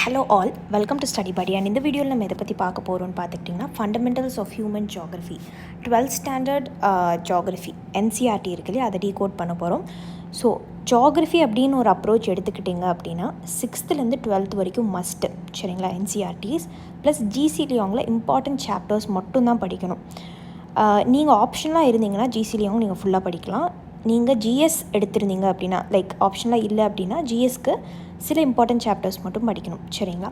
Hello all, welcome to study Padi. And இந்த வீடியோவில் நம்ம எதை பற்றி பார்க்க போகிறோம்னு பார்த்துக்கிட்டிங்கன்னா fundamentals of human geography 12th standard geography NCERT இருக்கு இல்லையா, அதை டீகோட் பண்ண போகிறோம். ஸோ ஜியாகிரஃபி அப்படின்னு ஒரு அப்ரோச் எடுத்துக்கிட்டிங்க அப்படின்னா 6th-லேருந்து 12th வரைக்கும் மஸ்ட்டு, சரிங்களா? என்சிஆர்டிஸ் ப்ளஸ் ஜிசிலியாங்கில் இம்பார்ட்டன்ட் சாப்டர்ஸ் மட்டும்தான் படிக்கணும். நீங்கள் ஆப்ஷனலாக இருந்தீங்கன்னா ஜிசிலியாங் நீங்கள் ஃபுல்லாக படிக்கலாம். நீங்கள் ஜிஎஸ் எடுத்திருந்தீங்க அப்படின்னா, லைக் ஆப்ஷனலாக இல்லை அப்படின்னா ஜிஎஸ்க்கு சில இம்பார்ட்டன்ட் சாப்டர்ஸ் மட்டும் படிக்கணும், சரிங்களா?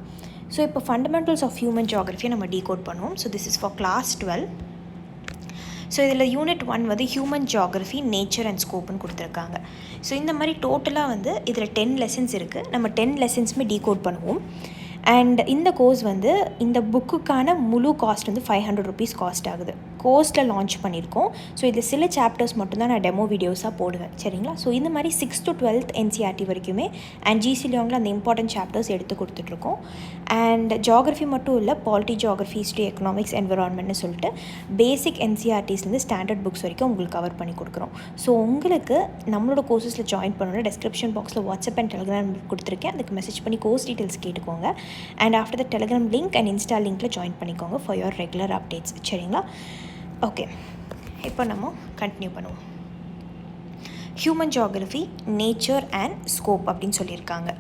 ஸோ இப்போ ஃபண்டமெண்டல்ஸ் ஆஃப் ஹியூமன் ஜியாகிரஃபியை நம்ம டீகோட் பண்ணுவோம். So this is for class 12. So இதில் யூனிட் 1 வந்து ஹியூமன் ஜியாகிரஃபி நேச்சர் அண்ட் ஸ்கோப்னு கொடுத்துருக்காங்க. ஸோ இந்த மாதிரி டோட்டலாக வந்து இதில் 10 லெசன்ஸ் இருக்குது. நம்ம 10 லெசன்ஸுமே டீகோட் பண்ணுவோம். அண்ட் இந்த கோர்ஸ் வந்து இந்த புக்குக்கான முழு காஸ்ட் வந்து 500 rupees காஸ்ட் ஆகுது. கோர்ஸில் லான்ச் பண்ணியிருக்கோம். ஸோ இதில் சில சாப்டர்ஸ் மட்டும்தான் நான் டெமோ வீடியோஸாக போடுவேன், சரிங்களா? ஸோ இந்த மாதிரி 6th to 12th என்சிஆர்டி வரைக்குமே அண்ட் ஜிசிலியாங்கில் அந்த இம்பார்ட்டன்ட் சாப்டர்ஸ் எடுத்து கொடுத்துட்ருக்கோம். அண்ட் ஜியாகிரஃபி மட்டும் இல்லை, பாலிட்டி, ஜியாகிரஃபி, ஹிஸ்ட்ரி, எக்கனாமிக்ஸ், என்விரான்மெண்ட்னு சொல்லிட்டு பேசிக் என்சிஆர்டிஸ்லேருந்து ஸ்டாண்டர்ட் புக்ஸ் வரைக்கும் உங்களுக்கு கவர் பண்ணி கொடுக்குறோம். ஸோ உங்களுக்கு நம்மளோட கோர்சஸில் ஜாயின் பண்ணணும். டிஸ்கிரிப்ஷன் பாக்ஸில் வாட்ஸ்அப் அண்ட் டெலிகிராம் கொடுத்துருக்கேன். அதுக்கு மெசேஜ் பண்ணி கோர்ஸ் டீட்டெயில்ஸ் கேட்டுக்கோங்க. And after the Telegram link and Insta லிங்க்கில் ஜாயின் பண்ணிக்கோங்க ஃபார் யுவர் ரெகுலர் அப்டேட்ஸ், சரிங்களா? ஓகே, இப்போ நம்ம கண்டினியூ பண்ணுவோம். Human geography nature and scope அப்படின்னு சொல்லியிருக்காங்க.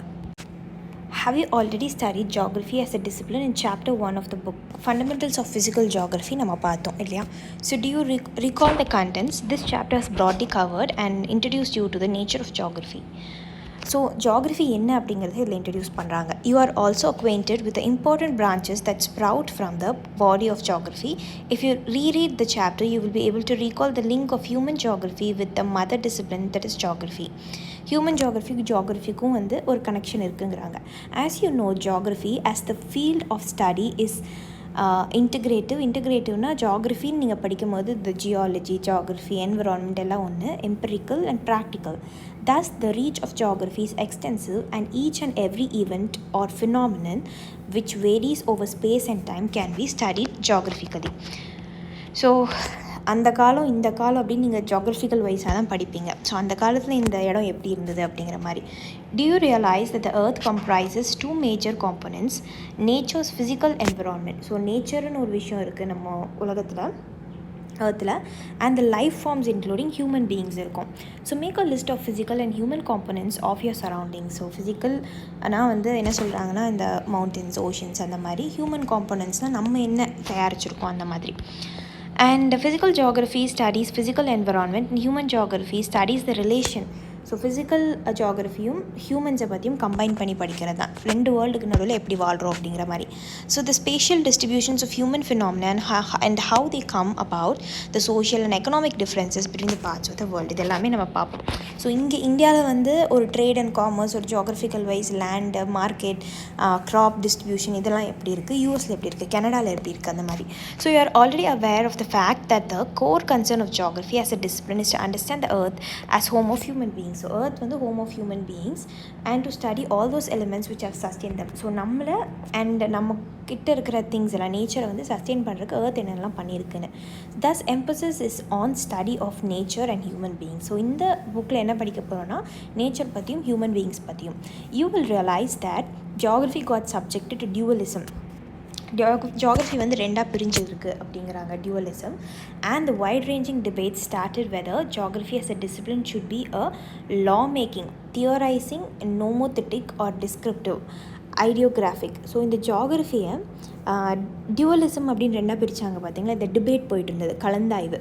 Have you already studied geography as a discipline in chapter 1 of the book Fundamentals of Physical Geography? நம்ம பார்த்தோம் இல்லையா? So do you recall the contents? This chapter has broadly covered and introduced you to the nature of geography. So geography என்ன அப்படிங்கிறது இதில் introduce பண்ணுறாங்க. You are also acquainted with the important branches that sprout from the body of geography. If you reread the chapter you will be able to recall the link of human geography with the mother discipline that is geography. Human ஜியாகிரஃபிக்கும் வந்து ஒரு connection இருக்குங்கிறாங்க. As you know, geography as the field of study is இன்டகிரேட்டிவ்னா ஜியாகிரஃபின்னு நீங்கள் படிக்கும்போது இந்த geology, geography, environment எல்லாம் ஒன்று, empirical and practical. Thus, the reach of geography is extensive and each and every event or phenomenon which varies over space and time can be studied geographically. So, அந்த காலம் இந்த காலம் அப்படின்னு நீங்கள் geographical வைஸாக தான் படிப்பீங்க. ஸோ அந்த காலத்தில் இந்த இடம் எப்படி இருந்தது அப்படிங்கிற மாதிரி. Do you realize that the earth comprises 2 major components, nature's physical environment? So நேச்சர்னு ஒரு விஷயம் இருக்குது நம்ம உலகத்தில், earthல, and the life forms including human beings இருக்கும். So make a list of physical and human components of your surroundings. So physical ஆனால் வந்து என்ன சொல்கிறாங்கன்னா இந்த மவுண்டன்ஸ், ஓஷன்ஸ், அந்த மாதிரி. ஹியூமன் காம்போனன்ட்ஸ்னால் நம்ம என்ன தயாரிச்சிருக்கோம் அந்த மாதிரி. And physical geography studies physical environment and human geography studies the relation. So physical ஜியாகிரஃபியும் ஹியூமன்ஸை பற்றியும் கம்பைன் பண்ணி படிக்கிறது தான். 2 வேர்ல்டுக்கு நடுவில் எப்படி வாழ்கிறோம் அப்படிங்கிற மாதிரி. So the spatial distributions of human phenomena and how they come about the social and economic differences between the parts of the world, இது எல்லாமே நம்ம பார்ப்போம். ஸோ இங்கே இந்தியாவில் வந்து ஒரு ட்ரேட் அண்ட் காமர்ஸ், ஒரு geographical wise land, market, crop distribution இதெல்லாம் எப்படி இருக்குது, யூஎஸில் எப்படி இருக்குது, கனடாவில் எப்படி இருக்குது, அந்த மாதிரி. So you are already aware of the fact that the core concern of geography as a discipline is to understand the earth as home of human beings. So earth வந்து home of human beings and to study all those elements which have sustained them. So நம்மளை and நம்ம கிட்ட இருக்கிற things எல்லாம், நேச்சரை வந்து sustain பண்ணுறதுக்கு earth என்னெல்லாம் பண்ணியிருக்குன்னு. thus emphasis is on study of nature and human beings. So இந்த புக்கில் என்ன படிக்க போகிறோன்னா நேச்சர் பற்றியும் ஹியூமன் பீயிங்ஸ் பற்றியும். you will realize that geography got subjected to dualism. Geography வந்து 2ஆக பிரிஞ்சிருக்கு அப்படிங்கிறாங்க, dualism. And the wide ranging debate started whether geography as a discipline should be a law making, theorizing, nomothetic or descriptive, idiographic. So இந்த ஜியாகிரஃபியை டியூவலிசம் அப்படின்னு 2ஆக பிரித்தாங்க பார்த்தீங்களா. இந்த debate போயிட்டு இருந்தது, கலந்தாய்வு.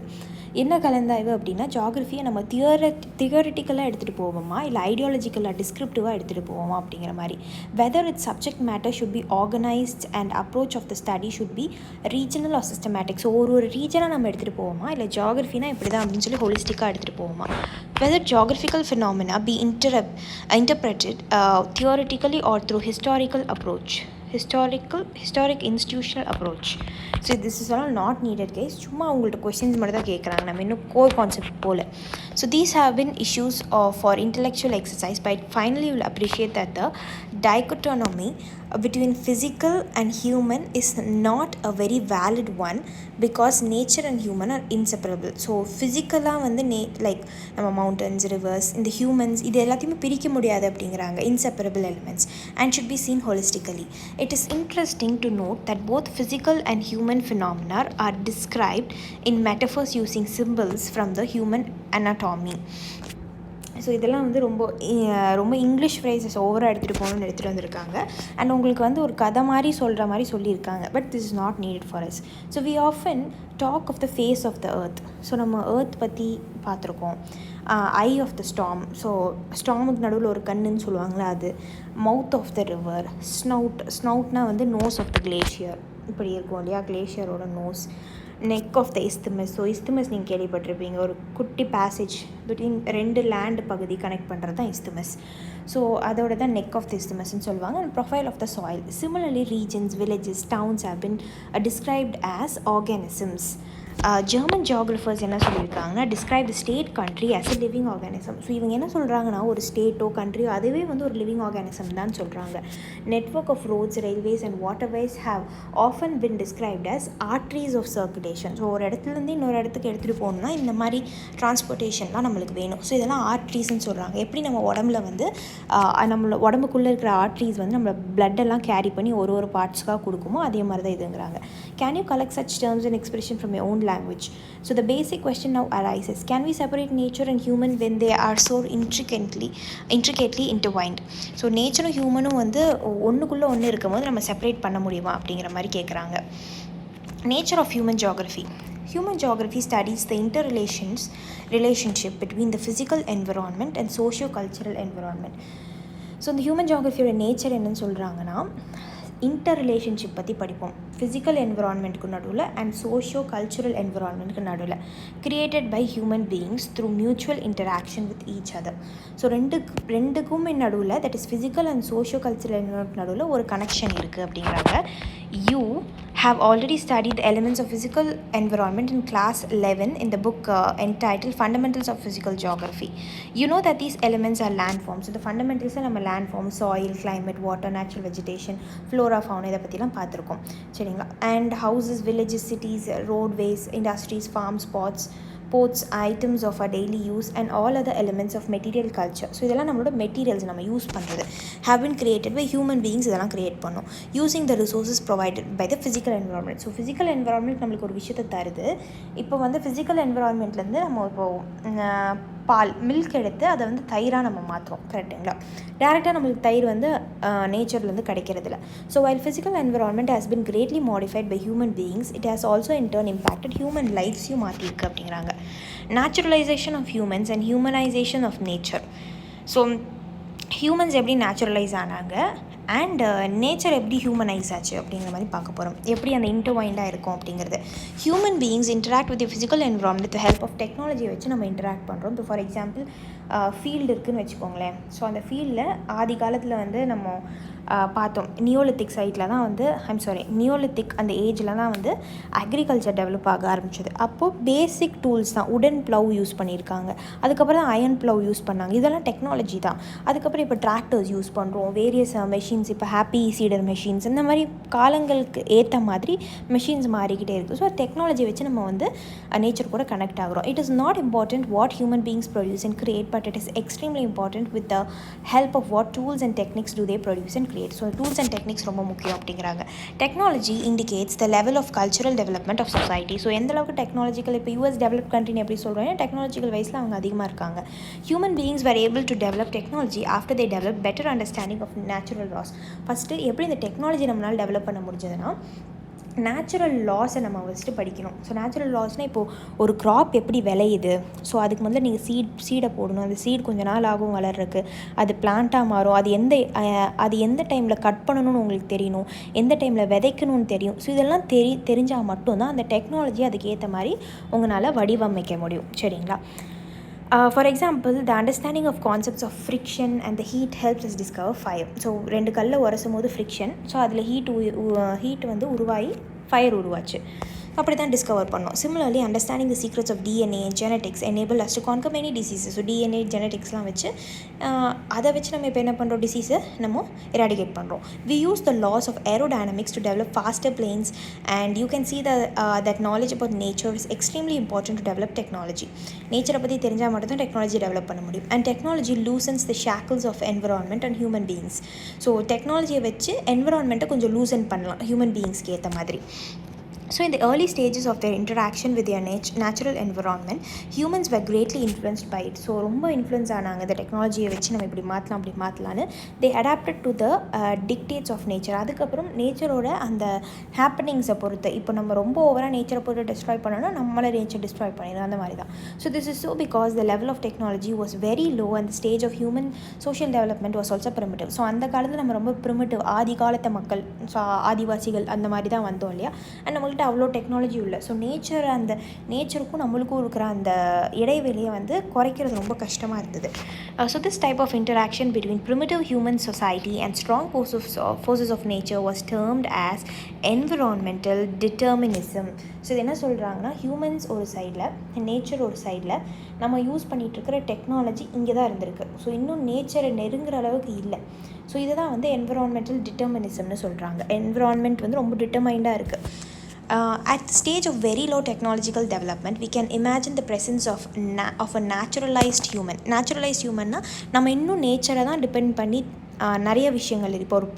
என்ன கலந்தாய்வு அப்படின்னா ஜியாகிரஃபியை நம்ம தியோரிட்டிக்கலாக எடுத்துகிட்டு போவோமா இல்லை ஐடியாலஜிக்கலாக டிஸ்கிரிப்டிவாக எடுத்துகிட்டு போவோமா அப்படிங்கிற மாதிரி. Whether its subject matter should be organised and approach of the study should be regional or systematic. So ஒரு ரீஜனாக நம்ம எடுத்துகிட்டு போவோமா இல்லை ஜியாகிரஃபினா இப்படி தான் அப்படின்னு சொல்லி ஹோலிஸ்டிக்காக எடுத்துகிட்டு போவோமா. Whether geographical phenomena be interpreted theoretically or through historical approach, historic institutional approach. So this is all not needed guys. சும்மா உங்கள்ட்ட கொஸ்டின்ஸ் மட்டும் தான் கேட்குறாங்க, நம்ம இன்னும் கோர் கான்செப்ட் போல. So these have been issues for intellectual exercise, but finally you will appreciate that the dichotomy between physical and human is not a very valid one because nature and human are inseparable. So ஃபிசிக்கலாக வந்து like நம்ம mountains, reverse, இந்த humans இது எல்லாத்தையுமே பிரிக்க முடியாது அப்படிங்கிறாங்க. inseparable elements and should be seen holistically. It is interesting to note that both physical and human phenomena are described in metaphors using symbols from the human anatomy. So இதெல்லாம் வந்து ரொம்ப English phrases ஓவராக எடுத்துகிட்டு போகணுன்னு எடுத்துகிட்டு வந்திருக்காங்க. And உங்களுக்கு வந்து ஒரு கதை மாதிரி சொல்கிற மாதிரி சொல்லியிருக்காங்க. But this is not needed for us. So we often talk of the face of the earth. So நம்ம எர்த் பற்றி பார்த்துருக்கோம். Eye of the storm. So ஸ்டார்முக்கு நடுவில் ஒரு கண்ணுன்னு சொல்லுவாங்களே அது. Mouth of the river. ஸ்னவுட்னால் வந்து நோஸ் ஆஃப் த கிளேஷியர். இப்படி இருக்கும் இல்லையா கிளேஷியரோட nose. Neck of the isthmus. So isthmus நீங்கள் கேள்விப்பட்டிருப்பீங்க, ஒரு குட்டி பேசேஜ் பிட்வீன் ரெண்டு லேண்டு பகுதி கனெக்ட் பண்ணுறது தான் இஸ்துமஸ். ஸோ அதோட தான் நெக் ஆஃப் த இஸ்துமஸ்ன்னு சொல்லுவாங்க. And profile of the soil. Similarly regions, villages, towns have been described as organisms. German geographers என்ன சொல்லியிருக்காங்கன்னா describe the state country as a living organism. So இவங்க என்ன சொல்கிறாங்கன்னா ஒரு ஸ்டேட்டோ கண்ட்ரியோ அதுவே வந்து ஒரு லிவிங் ஆர்கானிசம் தான் சொல்கிறாங்க. Network of roads, railways and waterways have often been described as arteries of circulation. So ஒரு இடத்துலேருந்து இன்னொரு இடத்துக்கு எடுத்துகிட்டு போகணுன்னா இந்த மாதிரி டிரான்ஸ்போர்ட்டேஷன்லாம் நம்மளுக்கு வேணும். ஸோ இதெல்லாம் ஆர்ட்ரிஸ்ன்னு சொல்கிறாங்க. எப்படி நம்ம உடம்புல வந்து நம்மளோட உடம்புக்குள்ளே இருக்கிற ஆர்ட்ரிஸ் வந்து நம்மளோட பிளட்டெல்லாம் கேரி பண்ணி ஒரு பார்ட்ஸ்க்காக கொடுக்குமோ அதே மாதிரி தான் இதுங்கிறாங்க. Can you collect such terms and expression from your own language? So the basic question now arises, can we separate nature and human when they are so intricately intertwined? So nature and human வந்து ஒன்றுக்குள்ளே ஒன்று இருக்கும்போது நம்ம separate பண்ண முடியுமா அப்படிங்கிற மாதிரி கேட்குறாங்க. Nature of human geography. Human geography studies the relationship between the physical environment and socio-cultural environment. So இந்த ஹியூமன் ஜியாகிரஃபியோட நேச்சர் என்னன்னு சொல்கிறாங்கன்னா இன்டர் ரிலேஷன்ஷிப் பற்றி படிப்போம். ஃபிசிக்கல் என்விரான்மெண்ட்டுக்கு நடுவில் அண்ட் சோஷியோ கல்ச்சுரல் என்விரான்மெண்ட்டுக்கு நடுவில் created by human beings through mutual interaction with each other. So ரெண்டுக்குமே நடுவில், that is physical and socio cultural environment நடுவில் ஒரு கனெக்ஷன் இருக்குது அப்படிங்கிறாங்க. You have already studied the elements of physical environment in class 11 in the book entitled Fundamentals of Physical Geography. You know that these elements are landforms. So the fundamentals are நம்ம landform, soil, climate, water, natural vegetation, flora, fauna இதை பற்றிலாம் பார்த்துருக்கோம். சரிங்களா? And houses, villages, cities, roadways, industries, farms, ports, items of our daily use and all other elements of material culture. So இதெல்லாம் நம்மளோட materials நம்ம use பண்ணுறது have been created by human beings. இதெல்லாம் create பண்ணோம் using the resources provided by the physical environment. So physical environment நம்மளுக்கு ஒரு விஷயத்தை தருது. இப்போ வந்து ஃபிசிக்கல் என்விரான்மெண்ட்லேருந்து நம்ம இப்போது பால், மில்க் எடுத்து அதை வந்து தயிராக நம்ம மாற்றுறோம். கரெக்டுங்களா? டேரெக்டாக நம்மளுக்கு தயிர் வந்து நேச்சர்லேருந்து கிடைக்கிறதில்ல. So while physical environment has been greatly modified by human beings, it has also in turn impacted human lives-யும் மாற்றிருக்கு அப்படிங்கிறாங்க. Naturalization of humans and humanization of nature. So humans எப்படி நேச்சுரலைஸ் ஆனாங்க அண்ட் நேச்சர் எப்படி ஹியூமனைஸ் ஆச்சு அப்படிங்கிற மாதிரி பார்க்க போகிறோம். எப்படி அந்த இன்டர்வைண்டாக இருக்கும் அப்படிங்கிறது. Human beings interact with physical environment with help of டெக்னாலஜியை வச்சு நம்ம இன்டராக்ட் பண்ணுறோம். இப்போ ஃபார் எக்ஸாம்பிள் ஃபீல்டு இருக்குதுன்னு வச்சுக்கோங்களேன். ஸோ அந்த ஃபீல்டில் ஆதி காலத்தில் வந்து நம்ம பார்த்தோம். நியோலித்திக் அந்த ஏஜில் தான் வந்து அக்ரிகல்ச்சர் டெவலப் ஆக ஆரம்பிச்சது. அப்போது பேசிக் டூல்ஸ் தான். உடன் ப்ளவ் யூஸ் பண்ணியிருக்காங்க. அதுக்கப்புறம் தான் அயன் ப்ளவ் யூஸ் பண்ணாங்க. இதெல்லாம் டெக்னாலஜி தான். அதுக்கப்புறம் இப்போ டிராக்டர்ஸ் யூஸ் பண்ணுறோம், வேரியஸ் மெஷின்ஸ், இப்போ ஹாப்பி சீடர் மெஷின்ஸ், இந்த மாதிரி காலங்களுக்கு ஏற்ற மாதிரி மெஷின்ஸ் மாறிக்கிட்டே இருக்குது. ஸோ டெக்னாலஜி வச்சு நம்ம வந்து நேச்சர் கூட கனெக்ட் ஆகிறோம். It is not important what human beings produce and create, but it is extremely important with the help of what tools and techniques do they produce and create. So tools and techniques ரொம்ப முக்கியம் அப்படிங்கிறாங்க. Technology indicates the level of cultural development of society. So எந்த அளவுக்கு technological, இப்போ US develop கண்ட்ரின்னு எப்படி சொல்கிறோன்னா technological வைஸில் அவங்க அதிகமாக இருக்காங்க. Human beings were able to develop technology after they developed better understanding of natural laws. First எப்படி இந்த டெக்னாலஜி நம்மளால் டெவலப் பண்ண முடிஞ்சதுன்னா நேச்சுரல் லாஸை நம்ம ஃபஸ்ட்டு படிக்கணும். ஸோ நேச்சுரல் லாஸ்னால் இப்போது ஒரு க்ராப் எப்படி விளையுது, ஸோ அதுக்கு முதல்ல நீங்கள் சீடை போடணும். அந்த சீட் கொஞ்சம் நாள் ஆகும் வளர்றதுக்கு, அது பிளான்ட்டாக மாறும். அது எந்த டைமில் கட் பண்ணணும்னு உங்களுக்கு தெரியணும், எந்த டைமில் விதைக்கணும்னு தெரியும். ஸோ இதெல்லாம் தெரிஞ்சால் மட்டும்தான் அந்த டெக்னாலஜி அதுக்கு ஏற்ற மாதிரி உங்களால் வடிவமைக்க முடியும். சரிங்களா? For example, the understanding of concepts of friction and the heat helps us discover fire. So ரெண்டு கல்லை உரசும் போது ஃப்ரிக்ஷன், ஸோ அதில் ஹீட் வந்து உருவாகி ஃபயர் உருவாச்சு. அப்படி தான் டிஸ்கவர் பண்ணோம். Similarly understanding the secrets of DNA genetics enable us to conquer many diseases. So DNA ஜெனட்டிக்ஸ்லாம் வச்சு அதை வச்சு நம்ம இப்போ என்ன பண்ணுறோம், டிசீஸை நம்ம எராடிகேட் பண்ணுறோம். We use the laws of aerodynamics to develop faster planes and you can see that knowledge about nature is extremely important to develop technology. நேச்சரை பற்றி தெரிஞ்சால் மட்டும் தான் டெக்னாலஜி டெவலப் பண்ண முடியும். And technology loosens the shackles of environment and human beings. So டெக்னாலஜியை வச்சு என்விரான்மெண்ட்டை கொஞ்சம் லூசன் பண்ணலாம் ஹியூமன் பீயிங்ஸ்க்கு ஏற்ற மாதிரி. So in the early stages of their interaction with their natural environment, humans were greatly influenced by it. So ரொம்ப influence ஆனாங்க இந்த டெக்னாலஜியை வச்சு நம்ம இப்படி மாற்றலாம் அப்படி மாற்றலான்னு. they adapted to the dictates of nature. அதுக்கப்புறம் நேச்சரோட அந்த ஹேப்பனிங்ஸை பொறுத்து இப்போ நம்ம ரொம்ப ஓவராக நேச்சரை பொறுத்து டிஸ்ட்ராய் பண்ணோன்னா நம்மளை நேச்சர் டிஸ்ட்ராய் பண்ணிடும், அந்த மாதிரி தான். So this is so because the level of technology was very low and the stage of human social development was also primitive. So அந்த காலத்தில் நம்ம ரொம்ப ப்ரிமிட்டிவ் ஆதி காலத்தை மக்கள், ஸோ ஆதிவாசிகள் அந்த மாதிரி தான் வந்தோம் இல்லையா. அண்ட் நம்மள்கிட்ட அவ்வளோ டெக்னாலஜி இல்லை. ஸோ அந்த நேச்சருக்கும் நம்மளுக்கும் இருக்கிற அந்த இடைவெளியை வந்து குறைக்கிறது ரொம்ப கஷ்டமாக இருந்தது. So this type of interaction between primitive human society and strong forces of nature was termed as environmental determinism. So இது என்ன சொல்கிறாங்கன்னா, ஹியூமன்ஸ் ஒரு சைடில், நேச்சர் ஒரு சைடில், நம்ம யூஸ் பண்ணிகிட்ருக்கிற டெக்னாலஜி இங்கே தான் இருந்திருக்கு. ஸோ இன்னும் நேச்சரை நெருங்குற அளவுக்கு இல்லை. ஸோ இதை தான் வந்து என்விரான்மெண்டல் டிட்டர்மினிசம்னு சொல்கிறாங்க. என்விரான்மெண்ட் வந்து ரொம்ப டிட்டர்மைண்டாக இருக்குது. At the stage of very low technological development, we can imagine the presence of a naturalized human. Naturalized humanனா நம்ம இன்னும் நேச்சரை தான் டிபெண்ட் பண்ணி நிறைய விஷயங்கள். இப்போ ஒரு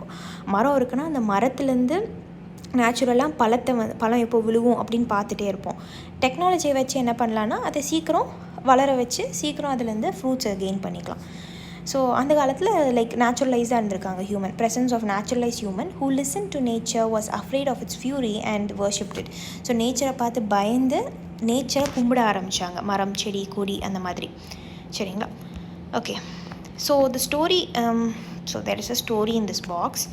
மரம் இருக்குன்னா அந்த மரத்துலேருந்து நேச்சுரலாக பழம் எப்போ விழுவும் அப்படின்னு பார்த்துட்டே இருப்போம். டெக்னாலஜியை வச்சு என்ன பண்ணலான்னா அதை சீக்கிரம் வளர வச்சு சீக்கிரம் அதுலேருந்து ஃப்ரூட்ஸை கெயின் பண்ணிக்கலாம். ஸோ அந்த காலத்தில் லைக் நேச்சுரலைஸாக இருந்திருக்காங்க human. Presence of naturalise human who listen to nature was afraid of its fury and worshipped it. So நேச்சரை பார்த்து பயந்து நேச்சரை கும்பிட ஆரம்பித்தாங்க, மரம் செடி கொடி அந்த மாதிரி. சரிங்களா? Okay. So the story, so there is a story in this box.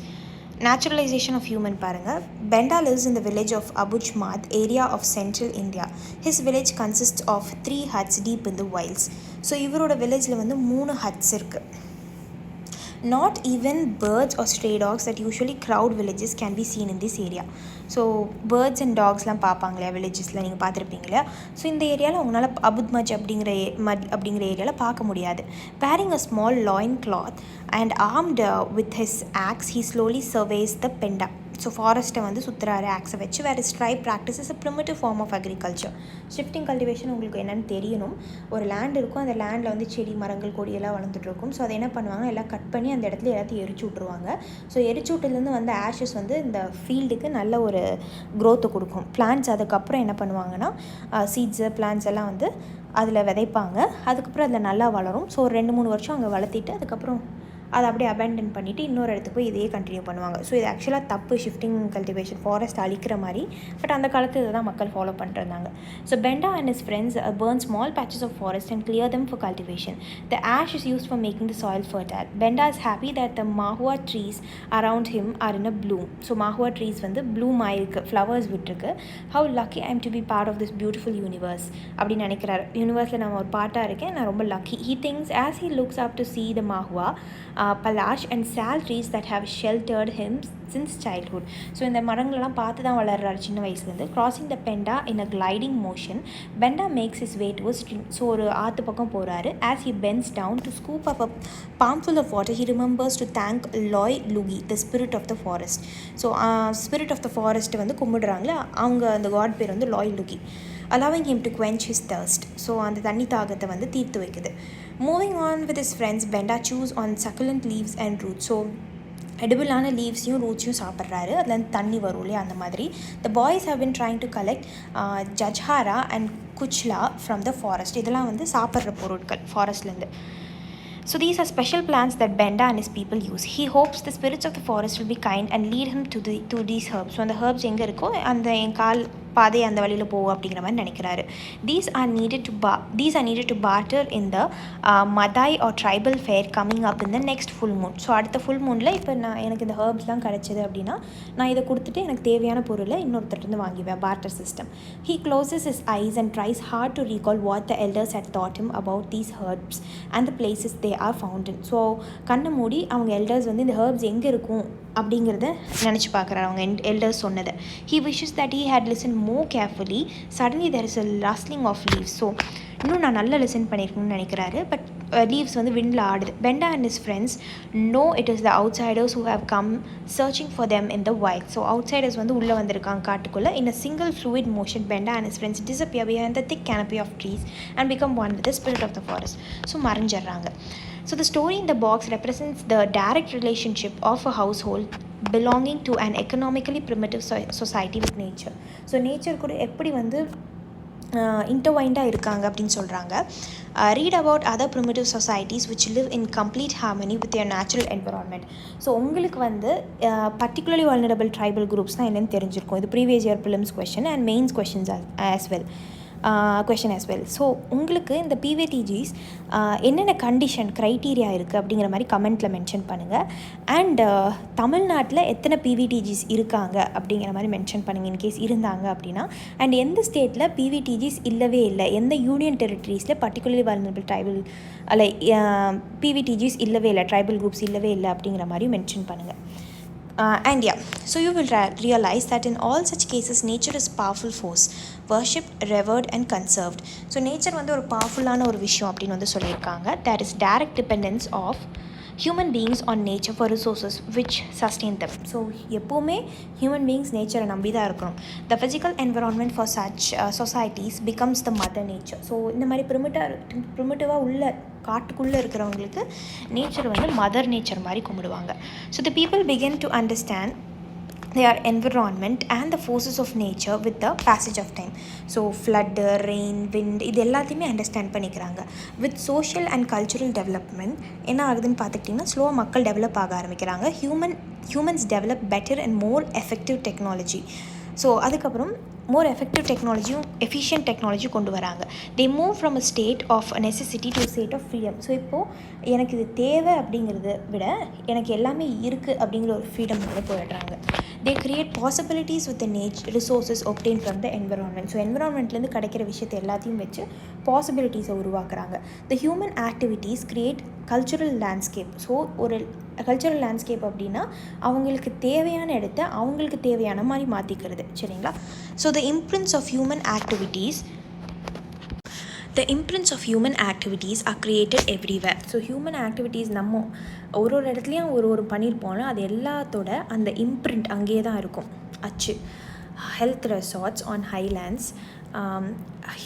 Naturalization of human பாருங்கள். Benda lives in the village of Abujmat, area of central India. His village consists of 3 huts deep in the wilds. So இவரோட வில்லேஜில் வந்து 3 huts இருக்குது. Not even birds or stray dogs that usually crowd villages can be seen in this area. So birds and டாக்ஸ்லாம் பார்ப்பாங்க இல்லையா வில்லேஜஸில், நீங்கள் பார்த்துருப்பீங்க இல்லையா. ஸோ இந்த ஏரியாவில் உங்களால் அபுத்மஜ் அப்படிங்கிற ஏரியாவில் பார்க்க முடியாது. Bearing a small loin cloth and armed with his axe he slowly surveys the Benda. So ஃபாரஸ்ட்டை வந்து சுற்றுறாரு ஆக்ஸை வச்சு. வேறு tribe practices a primitive form of agriculture. Shifting cultivation உங்களுக்கு என்னென்னு தெரியணும். ஒரு லேண்ட் இருக்கும், அந்த லேண்டில் வந்து செடி மரங்கள் கொடியெல்லாம் வளர்ந்துட்டுருக்கும். ஸோ அதை என்ன பண்ணுவாங்க, எல்லாம் கட் பண்ணி அந்த இடத்துல எல்லாத்தையும் எரிச்சு விட்ருவாங்க. ஸோ எரிச்சு விட்டுலேருந்து வந்து ஆஷஸ் வந்து இந்த ஃபீல்டுக்கு நல்ல ஒரு க்ரோத்தை கொடுக்கும். பிளான்ட்ஸ் அதுக்கப்புறம் என்ன பண்ணுவாங்கன்னா சீட்ஸு பிளான்ட்ஸ் எல்லாம் வந்து அதில் விதைப்பாங்க. அதுக்கப்புறம் அதில் நல்லா வளரும். ஸோ ஒரு 2-3 வருஷம் அங்கே வளர்த்திட்டு அதுக்கப்புறம் அதை அப்படியே அபேண்டன் பண்ணிவிட்டு இன்னொரு இடத்துக்கு போய் இதையே கண்டினியூ பண்ணுவாங்க. ஸோ இது ஆக்சுவலாக தப்பு, ஷிஃப்டிங் கல்டிவேஷன், ஃபாரஸ்ட் அழிக்கிற மாதிரி. பட் அந்த காலத்தில் இதை தான் மக்கள் ஃபாலோ பண்ணிருந்தாங்க. So Benda and his friends burn small patches of forest and clear them for cultivation. The ash is used for making the soil fertile. Benda is happy that the mahua trees around him are in a bloom. So mahua trees வந்து Bloom ஆயிருக்கு, flowers விட்டுருக்கு. How lucky I am to be part of this beautiful universe அப்படின்னு நினைக்கிறாரு. யூனிவர்ஸில் நான் ஒரு பார்ட்டாக இருக்கேன், நான் ரொம்ப lucky. He thinks as he looks up to see the mahua, palash and sal trees that have sheltered him since childhood. So இந்த மரங்களெல்லாம் பார்த்து தான் வளர்றாரு சின்ன வயசுலேருந்து. crossing the Penda in a gliding motion, Benda makes his way to a stream. So ஒரு ஆற்று பக்கம் போகிறாரு. as he bends down to scoop up a palmful of water, he remembers to thank Loy Lugi, the spirit of the forest. So spirit of the forest வந்து கும்பிடுறாங்களே, அவங்க அந்த God பேர் வந்து லாய் லுகி. allowing him to quench his thirst. So அந்த தண்ணி தாகத்தை வந்து தீர்த்து வைக்குது. Moving on with his friends, Benda chews on succulent leaves and roots. So edible லீவ்ஸையும் ரூட்ஸையும் சாப்பிட்றாரு. அதுலேருந்து தண்ணி வரும் இல்லையா, அந்த மாதிரி. The boys have been trying to collect jajhara and kuchla from the forest. இதெல்லாம் வந்து சாப்பிட்ற பொருட்கள் ஃபாரஸ்ட்லேருந்து. So these are special plants that Benda and his people use. He hopes the spirits of the forest will be kind and lead him to these herbs. So அந்த herbs எங்கே இருக்கோ அந்த என் கால் பாதை அந்த வழியில் போகும் அப்படிங்கிற மாதிரி நினைக்கிறாரு. These are needed to barter in the Madai or tribal fair coming up in the next full moon. So அடுத்த ஃபுல் மூனில் இப்போ எனக்கு இந்த ஹர்ப்ஸ்லாம் கிடச்சிது அப்படின்னா நான் இதை கொடுத்துட்டு எனக்கு தேவையான பொருளை இன்னொருத்தருந்து வாங்கிவேன். Barter system. He closes his eyes and tries hard to recall what the elders had taught him about these herbs and the places they are found in. So கண்ணை மூடி அவங்க எல்டர்ஸ் வந்து இந்த ஹர்ப்ஸ் எங்கே இருக்கும் அப்படிங்கிறத நினச்சி பார்க்குறாரு அவங்க எல்டர்ஸ் சொன்னதை. He wishes that he had listen more carefully. Suddenly there is a rustling of leaves. So இன்னும் நான் நல்லா லிசன் பண்ணியிருக்கணும்னு நினைக்கிறாரு. பட் லீவ்ஸ் வந்து விண்டில் ஆடுது. பெண்டா and his friends know it is the outsiders who have come searching for them in the wild. So outsiders வந்து உள்ளே வந்திருக்காங்க காட்டுக்குள்ளே. In a single fluid motion, Benda and his friends disappear behind the thick canopy of trees and become one with the spirit of the forest. So மறைஞ்சிட்றாங்க. So the story in the box represents the direct relationship of a household belonging to an economically primitive society with nature. So nature கூட எப்படி வந்து இன்டர்வைண்டாக இருக்காங்க அப்படின்னு சொல்கிறாங்க. Read about other primitive societies which live in complete harmony with your natural environment. So உங்களுக்கு வந்து particularly vulnerable tribal குரூப்ஸ்னால் என்னென்னு தெரிஞ்சிருக்கும். இது previous year prelims question and mains questions as well. So உங்களுக்கு இந்த பிவிடிஜிஸ் என்னென்ன கண்டிஷன் க்ரைட்டீரியா இருக்குது அப்படிங்கிற மாதிரி கமெண்ட்டில் மென்ஷன் பண்ணுங்கள். அண்ட் தமிழ்நாட்டில் எத்தனை பிவிடிஜிஸ் இருக்காங்க அப்படிங்கிற மாதிரி மென்ஷன் பண்ணுங்கள் இன்கேஸ் இருந்தாங்க அப்படின்னா. அண்ட் எந்த ஸ்டேட்டில் பிவிடிஜிஸ் இல்லவே இல்லை, எந்த யூனியன் டெரிட்டரிஸில் பர்டிகுலர்லி வல்னரபிள் ட்ரைபல் பிவிடிஜிஸ் இல்லவே இல்லை, ட்ரைபல் குரூப்ஸ் இல்லவே இல்லை அப்படிங்கிற மாதிரி மென்ஷன் பண்ணுங்கள். And yeah, so you will realize that in all such cases nature is powerful force, worshipped, revered and conserved. So nature வந்து ஒரு பவர்ஃபுல்லான ஒரு விஷயம் அப்படின்னு வந்து சொல்லியிருக்காங்க. There is direct dependence of human beings on nature for resources which sustain them. So எப்போவுமே human beings நேச்சரை நம்பி தான் இருக்கணும். The physical environment for such societies becomes the mother nature. So இந்த மாதிரி ப்ரிமிட்டிவாக உள்ள காட்டுக்குள்ளே இருக்கிறவங்களுக்கு நேச்சர் வந்து மதர் நேச்சர் மாதிரி கும்பிடுவாங்க. So the people begin to understand their environment and the forces of nature with the passage of time. So flood, rain, wind இது எல்லாத்தையுமே அண்டர்ஸ்டாண்ட் பண்ணிக்கிறாங்க. With social and cultural development என்ன ஆகுதுன்னு பார்த்துக்கிட்டிங்கன்னா ஸ்லோவாக மக்கள் டெவலப் ஆக ஆரம்பிக்கிறாங்க. Humans develop better and more effective technology. So அதுக்கப்புறம் மோர் எஃபெக்டிவ் டெக்னாலஜியும் எஃபிஷியன்ட் டெக்னாலஜியும் கொண்டு வராங்க. They move from a state of necessity to state of freedom. So இப்போது எனக்கு இது தேவை அப்படிங்கிறத விட எனக்கு எல்லாமே இருக்குது அப்படிங்கிற ஒரு ஃப்ரீடம் வந்து போயிடுறாங்க. They create possibilities with resources obtained from the environment. So என்விரான்மெண்ட்லேருந்து கிடைக்கிற விஷயத்தை எல்லாத்தையும் வச்சு பாசிபிலிட்டிஸை உருவாக்குறாங்க. The human activities create cultural landscape. So ஒரு கல்ச்சுரல் லேண்ட்ஸ்கேப் அப்படின்னா அவங்களுக்கு தேவையான இடத்த அவங்களுக்கு தேவையான மாதிரி மாற்றிக்கிறது. சரிங்களா? So the imprints of human activities are created everywhere. So human activities நம்ம ஒரு இடத்துலையும் ஒரு பண்ணியிருப்போம்னா அது எல்லாத்தோட அந்த இம்ப்ரிண்ட் அங்கேயே தான் இருக்கும், அச்சு. Health resorts on highlands,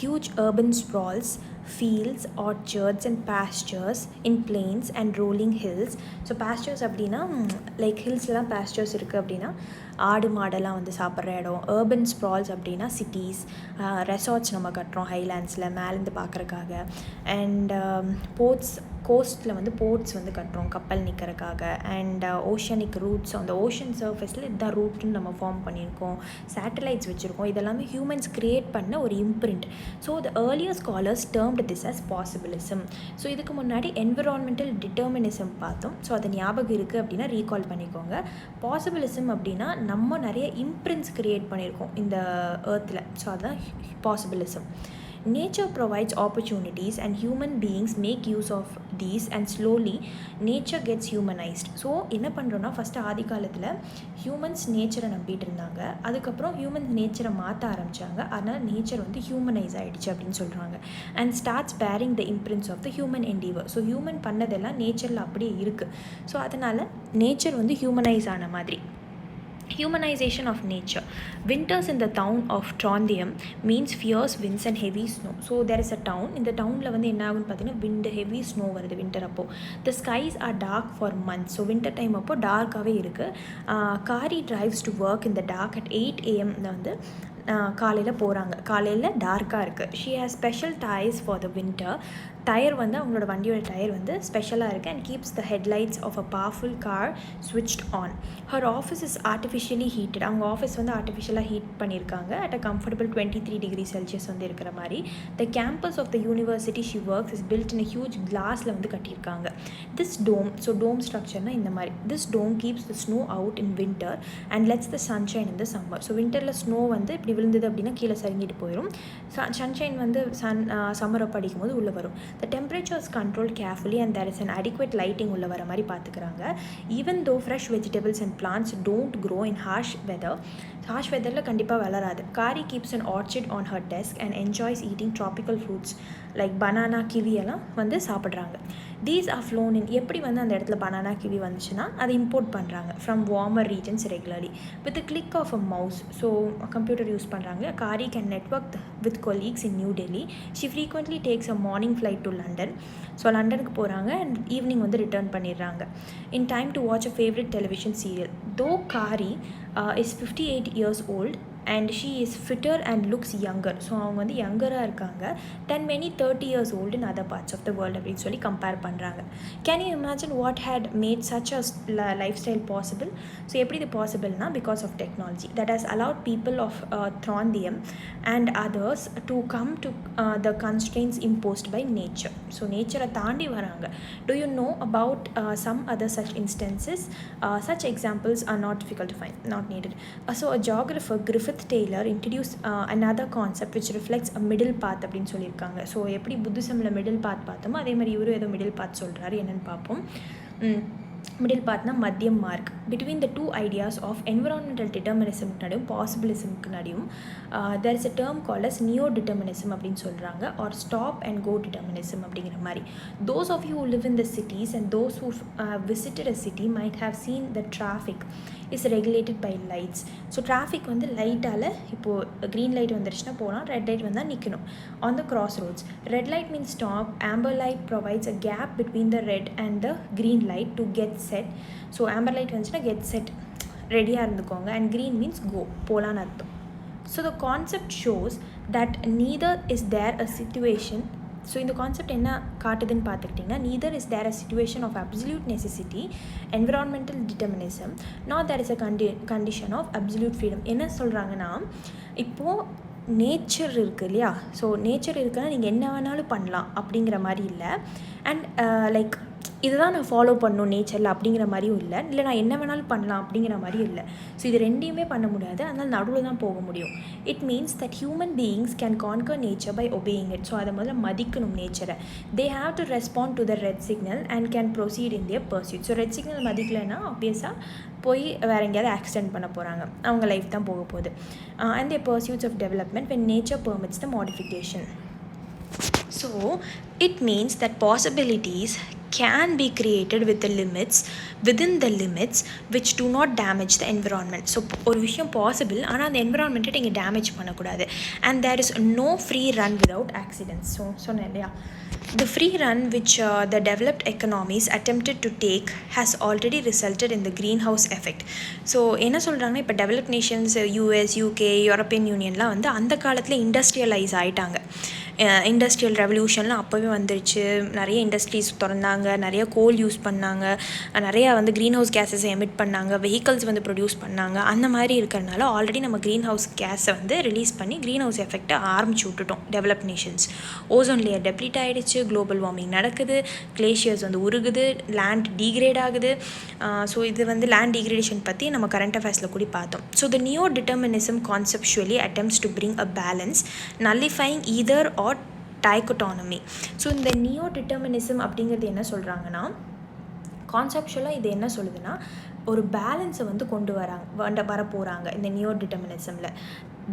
huge urban sprawls, fields, orchards and pastures in plains and rolling hills. So pastures அப்படின்னா லைக் ஹில்ஸ்லாம் pastures இருக்குது அப்படின்னா ஆடு மாடெல்லாம் வந்து சாப்பிட்ற இடம். urban sprawls அப்படின்னா சிட்டிஸ். ரெசார்ட்ஸ் நம்ம கட்டுறோம் ஹைலேண்ட்ஸில் மேலேருந்து பார்க்குறக்காக. அண்ட் கோஸ்ட்டில் வந்து போர்ட்ஸ் வந்து கட்டுறோம் கப்பல் நிற்கிறக்காக. அண்ட் ஓஷனிக் ரூட்ஸ், அந்த ஓஷன் சர்ஃபேஸில் இதுதான் ரூட்னு நம்ம ஃபார்ம் பண்ணியிருக்கோம். சேட்டலைட்ஸ் வச்சுருக்கோம். இதெல்லாமே ஹியூமன்ஸ் க்ரியேட் பண்ண ஒரு imprint. So the earlier scholars termed this as possibilism. So இதுக்கு முன்னாடி என்விரான்மெண்டல் டிட்டர்மினிசம் பார்த்தோம். ஸோ அது ஞாபகம் இருக்குது அப்படின்னா ரீகால் பண்ணிக்கோங்க. பாசிபிலிசம் அப்படின்னா நம்ம நிறைய இம்ப்ரிண்ட்ஸ் க்ரியேட் பண்ணியிருக்கோம் இந்த ஏர்த்தில். ஸோ அதுதான் பாசிபிலிசம். Nature provides opportunities and human beings make use of these and slowly nature gets humanized. So என்ன பண்ணுறோன்னா ஃபஸ்ட்டு ஆதி காலத்தில் ஹியூமன்ஸ் நேச்சரை நம்பிட்டு இருந்தாங்க. அதுக்கப்புறம் ஹியூமன்ஸ் நேச்சரை மாற்ற ஆரம்பித்தாங்க. அதனால் நேச்சர் வந்து ஹியூமனைஸ் ஆகிடுச்சு அப்படின்னு சொல்கிறாங்க. And starts bearing the imprints of the human endeavour. So human பண்ணதெல்லாம் நேச்சரில் அப்படியே இருக்குது. ஸோ அதனால் நேச்சர் வந்து ஹியூமனைஸ் ஆன மாதிரி. Humanization of nature. Winters in the town of Trondheim means fierce winds and heavy snow. So there is a town. இந்த டவுனில் வந்து என்ன ஆகுன்னு பார்த்தீங்கன்னா விண்டு, ஹெவி ஸ்னோ வருது வின்டர் அப்போது. The skies are dark for months. So winter time அப்போது டார்க்காகவே இருக்குது. காரி drives to work in the dark at 8 AM வந்து காலையில் போகிறாங்க. காலையில் டார்க்காக இருக்குது. She has special tyres for the winter. Tyre வந்து அவங்களோட வண்டியோட டயர் வந்து ஸ்பெஷலாக இருக்குது. And keeps the headlights of a powerful car switched on. Her office is artificially heated. அவங்க ஆஃபீஸ் வந்து ஆர்டிஃபிஷியலாக ஹீட் பண்ணியிருக்காங்க. At a comfortable 23 degree Celsius வந்து இருக்கிற மாதிரி. The campus of the university she works is built in a huge கிளாஸில் வந்து கட்டியிருக்காங்க. திஸ் டோம், ஸோ டோம் ஸ்ட்ரக்சர்னால் இந்த மாதிரி. This dome keeps the snow out in winter and lets the sunshine in the summer. So வின்டரில் snow வந்து இப்படி விழுந்தது அப்படின்னா கீழே சருங்கிட்டு போயிடும். சன்ஷைன் வந்து சம்மர் அப்போ அடிக்கும் போது உள்ளே வரும். The temperature is controlled carefully and there is an adequate lighting உள்ள வர மாதிரி பார்த்துக்கிறாங்க. Even though fresh vegetables and plants don't grow in harsh weatherல கண்டிப்பாக வளராது. Kari keeps an orchard on her desk and enjoys eating tropical fruits like banana, kiwi எல்லாம் வந்து சாப்பிட்றாங்க. These are flown in. எப்படி வந்து அந்த இடத்துல banana, kiwi வந்துச்சுன்னா அதை இம்போர்ட் பண்ணுறாங்க from warmer regions regularly with the click of a mouse. So computer use பண்ணுறாங்க. Kari can network with colleagues in New Delhi. She frequently takes a morning flight to London. So லண்டனுக்கு போகிறாங்க and evening வந்து return பண்ணிடுறாங்க. In time to watch a favorite television serial. Though Kari is 58 years old and she is fitter and looks younger. So அவங்க வந்து யங்கராக இருக்காங்க than many 30 years old in other parts of the world அப்படின்னு சொல்லி compare பண்ணுறாங்க. Can you imagine what had made such a lifestyle possible? So எப்படி இது பாசிபிள்னா because of technology that has allowed people of Throndium and others to come to the constraints imposed by nature. So நேச்சரை தாண்டி வராங்க. Do you know about some other such instances? Such examples are not difficult to find, not needed. So a geographer, Griffith Taylor, introduced another concept which reflects a middle path அப்படின்னு சொல்லியிருக்காங்க. So எப்படி புத்திசமில் middle பாத் பார்த்தோமோ அதே மாதிரி இவரும் ஏதோ middle பாத் சொல்கிறாரு. என்னென்னு பார்ப்போம். மிடில் பாத்னா மத்தியம் mark between the two ideas of environmental டிட்டர்மினிசம்க்கு நடுவும் பாசிபிலிசம்க்கு நடுவும் there is a term called as neo determinism அப்படின்னு சொல்கிறாங்க or stop and go determinism அப்படிங்கிற மாதிரி. Those of you who live in the cities and those who visited a city might have seen the traffic is regulated by lights. So traffic வந்து லைட்டால் இப்போது green light வந்துருச்சுன்னா போகலாம், red light வந்தால் நிற்கணும் on the cross roads. Red light means stop, amber light provides a gap between the red and the green light to get set. So amber light வந்துச்சுன்னா get set, ரெடியாக இருந்துக்கோங்க. And green means go, போகலான்னு அர்த்தம். So the concept shows that neither is there a situation. So இந்த concept என்ன காட்டுதுன்னு பார்த்துக்கிட்டிங்கன்னா, neither is there a situation of absolute necessity environmental determinism, not there is a condition of absolute freedom. என்ன சொல்கிறாங்கன்னா, இப்போது nature இருக்குது இல்லையா, so nature இருக்குன்னா நீங்கள் என்ன வேணாலும் பண்ணலாம் அப்படிங்கிற மாதிரி இல்லை. அண்ட் லைக் இதுதான் நான் ஃபாலோ பண்ணணும் நேச்சரில் அப்படிங்கிற மாதிரியும் இல்லை நான் என்ன வேணாலும் பண்ணலாம் அப்படிங்கிற மாதிரியும் இல்லை. ஸோ இது ரெண்டையுமே பண்ண முடியாது, அதனால் நடுவில் தான் போக முடியும். It means that human beings can conquer nature by obeying it. So அதை முதல்ல மதிக்கணும் நேச்சரை. They have to respond to the red signal and can proceed in their pursuit. So red signal மதிக்கலைன்னா ஆப்வியஸாக போய் வேறு எங்கேயாவது ஆக்சிடென்ட் பண்ண போகிறாங்க, அவங்க லைஃப் தான் போக போகுது. And the pursuits of development when nature permits the modification. So it means that possibilities can be created within the limits which do not damage the environment. So ஒரு விஷயம் பாசிபிள், ஆனால் அந்த என்விரான்மெண்ட்டை நீங்கள் டேமேஜ் பண்ணக்கூடாது. And there is no free run without accidents. So சொன்னேன் இல்லையா, the free run which the developed economies attempted to take has already resulted in the greenhouse effect. So என்ன சொல்கிறாங்கன்னா, இப்போ developed nations US, UK, European யூனியன்லாம் வந்து அந்த காலத்தில் industrialise ஆகிட்டாங்க. இண்டஸ்ட்ரியல் ரெவல்யூஷன்லாம் அப்போவே வந்துருச்சு. நிறைய இண்டஸ்ட்ரீஸ் திறந்தாங்க, நிறைய கோல் யூஸ் பண்ணாங்க, நிறையா வந்து க்ரீன் ஹவுஸ் கேஸஸை எமிட் பண்ணாங்க, வெஹிக்கல்ஸ் வந்து ப்ரொடியூஸ் பண்ணாங்க. அந்த மாதிரி இருக்கிறனால ஆல்ரெடி நம்ம க்ரீன் ஹவுஸ் கேஸை வந்து ரிலீஸ் பண்ணி க்ரீன் ஹவுஸ் எஃபெக்டை ஆரம்பிச்சு விட்டுட்டோம் develop Nations. Ozone layer deplete ஆகிடுச்சு, குளோபல் வார்மிங் நடக்குது, கிளேஷியர்ஸ் வந்து உருகுது, லேண்ட் டீக்ரேட் ஆகுது. ஸோ இது வந்து லேண்ட் டீக்ரேடேஷன் பற்றி நம்ம கரண்ட் அஃபேர்ஸில் கூட பார்த்தோம். So the neo determinism conceptually attempts to bring a balance, nullifying either or dichotomy. So இந்த நியோ டிட்டர்மினிசம் அப்படிங்கிறது என்ன சொல்கிறாங்கன்னா, கான்செப்ஷுவலாக இது என்ன சொல்லுதுன்னா, ஒரு பேலன்ஸை வந்து கொண்டு வர போகிறாங்க இந்த neo டிட்டர்மினிசமில்.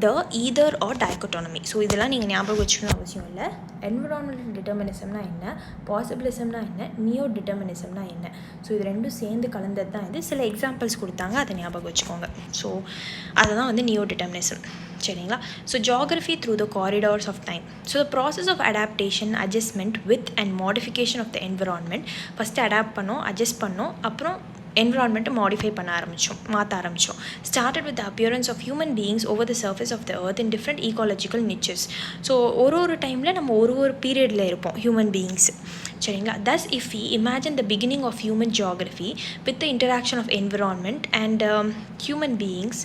The ether or dichotomy. So இதெல்லாம் நீங்கள் ஞாபகம் வச்சுக்கணும் அவசியம் இல்லை. என்விரான்மெண்டல் டிட்டர்மினிசம்னா என்ன, பாசிபிலிசம்னா என்ன, நியோ டிட்டர்மினிசம்னா என்ன. ஸோ இது ரெண்டும் சேர்ந்து கலந்தது தான் இது. சில எக்ஸாம்பிள்ஸ் கொடுத்தாங்க, அதை ஞாபகம் வச்சுக்கோங்க. ஸோ அதுதான் வந்து நியோ டிட்டர்மினிசம். சரிங்களா. So geography through the corridors of time. So the process of adaptation, adjustment with and modification of the environment. First adapt பண்ணோம், அட்ஜஸ்ட் பண்ணோம், அப்புறம் என்விரான்மெண்ட்டை மாடிஃபை பண்ண மாற்ற ஆரம்பித்தோம். Started with the appearance of human beings over the surface of the earth in different ecological niches. So ஒரு டைமில் நம்ம ஒரு பீரியடில் இருப்போம் ஹியூமன் பீயிங்ஸ். சரிங்களா. thus if we imagine the beginning of human geography with the interaction of environment and human beings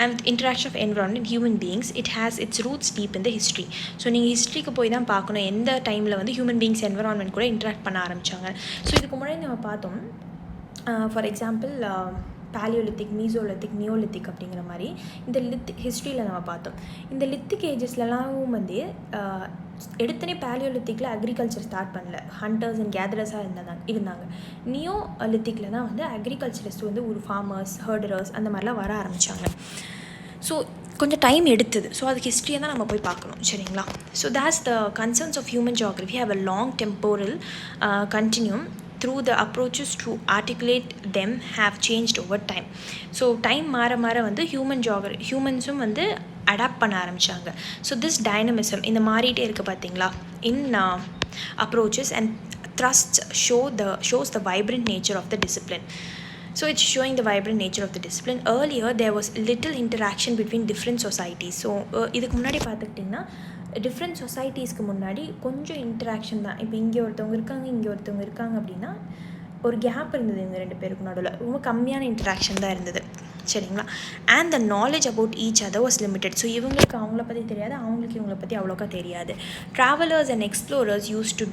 and interaction of environment and human beings, it has its roots deep in the history. So நீங்கள் ஹிஸ்ட்ரிக்கு போய் தான் பார்க்கணும் எந்த டைமில் வந்து human beings environment கூட interact பண்ண ஆரம்பித்தாங்க. ஸோ இதுக்கு முன்னாடி நம்ம பார்த்தோம், for example paleolithic, Mesolithic, Neolithic அப்படிங்கிற மாதிரி இந்த ஹிஸ்ட்ரியில் நம்ம பார்த்தோம். இந்த லித்திக் ஏஜஸ்லலாம் வந்து எடுத்தனே பேலியோலித்திக்கில் அக்ரிகல்ச்சர் ஸ்டார்ட் பண்ணல, ஹண்டர்ஸ் அண்ட் கேதரர்ஸாக இருந்தாங்க. நியோலித்திக்கில் தான் வந்து அக்ரிகல்ச்சரிஸ்ட் வந்து ஒரு ஃபார்மர்ஸ், ஹர்டரர்ஸ் அந்த மாதிரிலாம் வர ஆரம்பித்தாங்க. ஸோ கொஞ்சம் டைம் எடுத்தது. ஸோ அதுக்கு ஹிஸ்ட்ரியை தான் நம்ம போய் பார்க்கணும், சரிங்களா? So that's the concerns of human geography have a long temporal continuum through the approaches to articulate them have changed over time. So time மாற மாற வந்து ஹியூமன்ஸும் வந்து அடாப்ட் பண்ண ஆரம்பித்தாங்க. ஸோ திஸ் டைனமிசம் இந்த மாறிட்டே இருக்குது பார்த்தீங்களா, இன் approaches and thrusts shows the vibrant nature of the discipline. So it's showing the vibrant nature of the discipline. Earlier there was little interaction between different societies. So இதுக்கு முன்னாடி பார்த்துக்கிட்டிங்கன்னா different சொசைட்டிஸ்க்கு முன்னாடி கொஞ்சம் interaction தான். இப்போ இங்கே ஒருத்தவங்க இருக்காங்க, இங்கே ஒருத்தவங்க இருக்காங்க அப்படின்னா ஒரு கேப் இருந்தது இவங்க 2 பேருக்கு நடுவில். ரொம்ப கம்மியான இன்ட்ராக்ஷன் தான் இருந்தது, சரிங்களா? And the knowledge about each other was limited. So இவங்களுக்கு அவங்கள பற்றி தெரியாது, அவங்களுக்கு இவங்களை பற்றி அவ்வளோக்கா தெரியாது. Travellers and explorers use to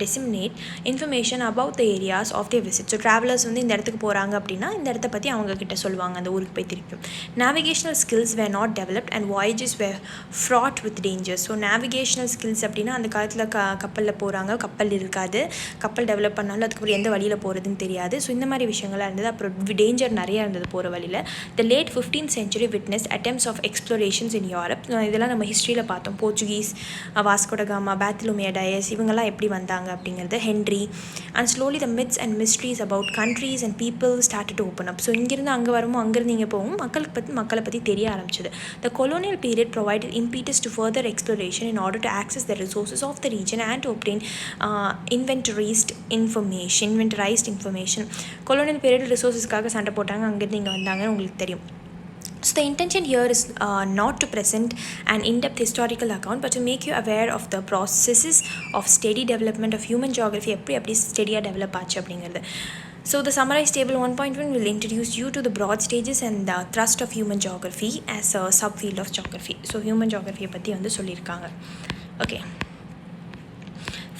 disseminate information about the areas of the visit. So travellers வந்து இந்த இடத்துக்கு போகிறாங்க அப்படின்னா இந்த இடத்த பற்றி அவங்கக்கிட்ட சொல்லுவாங்க, அந்த ஊருக்கு போய் திருப்பியும். Navigational skills were not developed and voyages were fraught with dangers. So navigational skills அப்படின்னா அந்த காலத்தில் கப்பலில் போகிறாங்க, கப்பல் இருக்காது, கப்பல் டெவலப் பண்ணாலும் அதுக்கப்புறம் எந்த வழியில் போகிறதுன்னு தெரியாது. ஸோ இந்த மாதிரி விஷயங்கள்லாம் இருந்தது. அப்புறம் டேஞ்சர் நிறையா இருந்தது போகிற வழியில். The late 15th century witnessed attempts of explorations in Europe. இதெல்லாம் நம்ம ஹிஸ்ட்ரியில் பார்த்தோம். போர்ச்சுகீஸ், வாஸ்கோ காமா, பாத்திலோமியோ டயஸ் இவங்கெல்லாம் எப்படி வந்தாங்க அப்படிங்கிறது, Henry. And slowly the myths and mysteries about countries and people started to open up. So இங்கேருந்து அங்கே வருமோ, அங்கேருந்து இங்கே போகும், மக்களை பற்றி தெரிய ஆரம்பிச்சது. The colonial period provided impetus to further exploration in order to access the resources of the region and to obtain inventorized information. colonial period ரிசோர்ஸஸ்க்காக சண்டை போட்டாங்க, அங்கேருந்து இங்கே வந்தாங்கன்னு உங்களுக்கு தெரியும். So the intention here is not to present an in-depth historical account, but to make you aware of the processes of steady development of human geography, எப்படி ஸ்டெடியாக develop ஆச்சு அப்படிங்கிறது. So the summarized table 1.1 will introduce you to the broad stages and the thrust of human geography as a subfield of geography. So human geography பற்றி வந்து சொல்லியிருக்காங்க. Okay.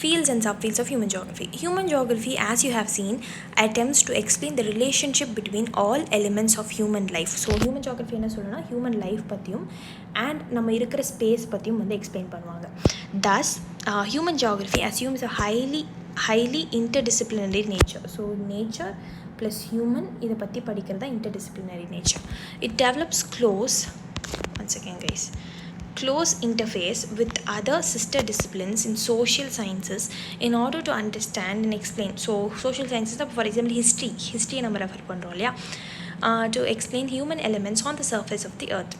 Fields and subfields of human geography. Human geography, as you have seen, attempts to explain the relationship between all elements of human life. So human geography என்ன சொல்லணும்னா human life பற்றியும் and நம்ம இருக்கிற space பற்றியும் வந்து explain பண்ணுவாங்க. Thus, human geography assumes a highly interdisciplinary nature. So nature plus human இதை பற்றி படிக்கிறது தான் interdisciplinary nature. It develops close interface with other sister disciplines in social sciences in order to understand and explain. So social sciences, for example history நம்ம refer பண்ணுறோம் இல்லையா, to explain human elements on the surface of the earth.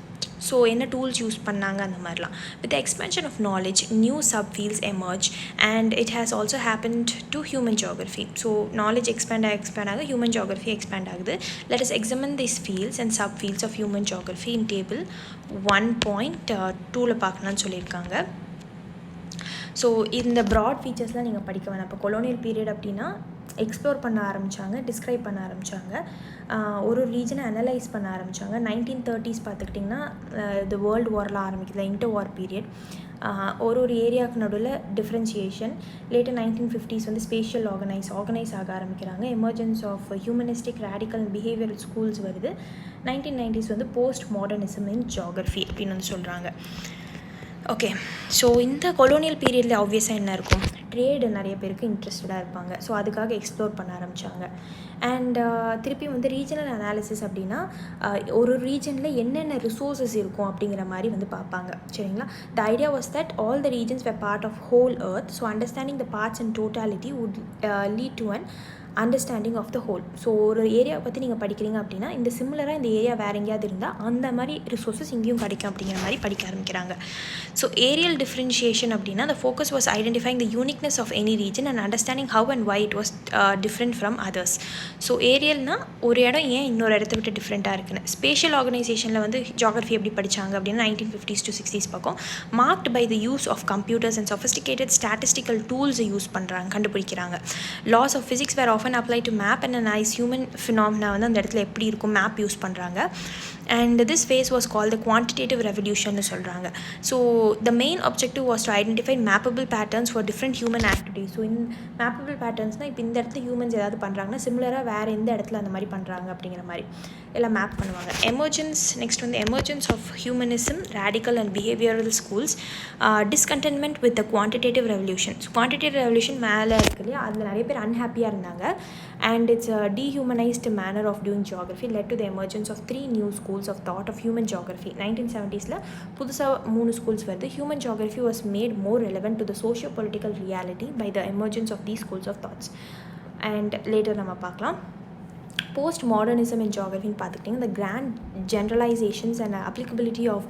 So என்ன tools use பண்ணாங்க அந்த மாதிரிலாம். With the expansion of knowledge new subfields emerge and it has also happened to human geography. So knowledge expand ஆக human geography expand ஆகுது. Let us examine this fields and subfields of human geography in table 1.2 பார்க்கலான்னு சொல்லியிருக்காங்க. So இந்த broad ஃபீச்சர்ஸ்லாம் நீங்கள் படிக்க வேணாம். இப்போ colonial period அப்படின்னா எக்ஸ்ப்ளோர் பண்ண ஆரம்பித்தாங்க, டிஸ்கிரைப் பண்ண ஆரம்பித்தாங்க, ஒரு ரீஜனை அனலைஸ் பண்ண ஆரம்பித்தாங்க. 1930s பார்த்துக்கிட்டிங்கன்னா இந்த வேர்ல்டு வார்லாம் ஆரம்பிக்குது, இன்டர் வார் பீரியட். ஒரு ஏரியாவுக்கு நடுவில் டிஃப்ரென்ஷியேஷன். லேட்டர் 1950s வந்து ஸ்பேஷியல் ஆர்கனைஸ் ஆக ஆரம்பிக்கிறாங்க. Emergence of humanistic radical and behavioural schools வருது. 1990s வந்து போஸ்ட் மாடர்னிசம் இன் ஜியோகிரஃபி அப்படின்னு வந்து சொல்கிறாங்க. ஓகே, ஸோ இந்த கொலோனியல் பீரியடில் ஆப்வியஸாக என்ன இருக்கும், ட்ரேடு நிறைய பேருக்கு இன்ட்ரெஸ்டடாக இருப்பாங்க. ஸோ அதுக்காக எக்ஸ்ப்ளோர் பண்ண ஆரம்பித்தாங்க. அண்ட் திருப்பி வந்து ரீஜனல் அனாலிசிஸ் அப்படின்னா ஒரு ரீஜனில் என்னென்ன ரிசோர்ஸஸ் இருக்கும் அப்படிங்கிற மாதிரி வந்து பார்ப்பாங்க, சரிங்களா. The idea was that all the regions were part of whole earth. So understanding the parts and totality would lead to an understanding of the whole. So ஒரு ஏரியாவை பற்றி நீங்கள் படிக்கிறீங்க அப்படின்னா இந்த சிமிலராக இந்த ஏரியா வேறு எங்கேயாவது இருந்தால் அந்த மாதிரி ரிசோர்ஸஸ் இங்கேயும் கிடைக்கும் அப்படிங்கிற மாதிரி படிக்க ஆரம்பிக்கிறாங்க. ஸோ ஏரியல் டிஃப்ரென்ஷியேஷன் அப்படின்னா the focus was identifying the uniqueness of any region and understanding how and why it was different from others. So ஏரியல்னால் ஒரு இடம் ஏன் இன்னொரு இடத்த விட்டு டிஃப்ரெண்ட்டாக இருக்குன்னு. ஸ்பேஷியல் ஆர்கனைசேஷனில் வந்து ஜியோகிரஃபி எப்படி படித்தாங்க அப்படின்னா 1950s to 60s பக்கம் marked by the use of computers and sophisticated statistical டூல்ஸை யூஸ் பண்ணுறாங்க, கண்டுபிடிக்கிறாங்க. Laws of physics were often apply to map and analyze human phenomena வந்து அந்த இடத்துல எப்படி இருக்கும் மேப் யூஸ் பண்ணுறாங்க. and this phase was called the quantitative revolution னு சொல்கிறாங்க. So the main objective was to identify mappable patterns for different human activities. So mappable patternsனால் இப்போ இந்த இடத்துல ஹியூமன்ஸ் ஏதாவது பண்ணுறாங்கன்னா சிமிலராக வேறு எந்த இடத்துல அந்த மாதிரி பண்ணுறாங்க அப்படிங்கிற மாதிரி எல்லாம் மேப் பண்ணுவாங்க. நெக்ஸ்ட் வந்து emergence of humanism, radical and behavioural schools, discontentment with the quantitative revolution. Quantitative revolution மேலே இருக்கு இல்லையா, அதில் நிறைய பேர் அன்ஹாப்பியாக இருந்தாங்க. And its dehumanized manner of doing geography led to the emergence of 3 new schools of thought of human geography. 1970s புதுசாக 3 schools வருது. Human geography was made more relevant to the socio-political reality by the emergence of these schools of thoughts. And later நம்ம பார்க்கலாம். Post modernism இன் ஜியாகிரஃபின்னு பார்த்துக்கிட்டிங்கன்னா the grand generalizations and applicability of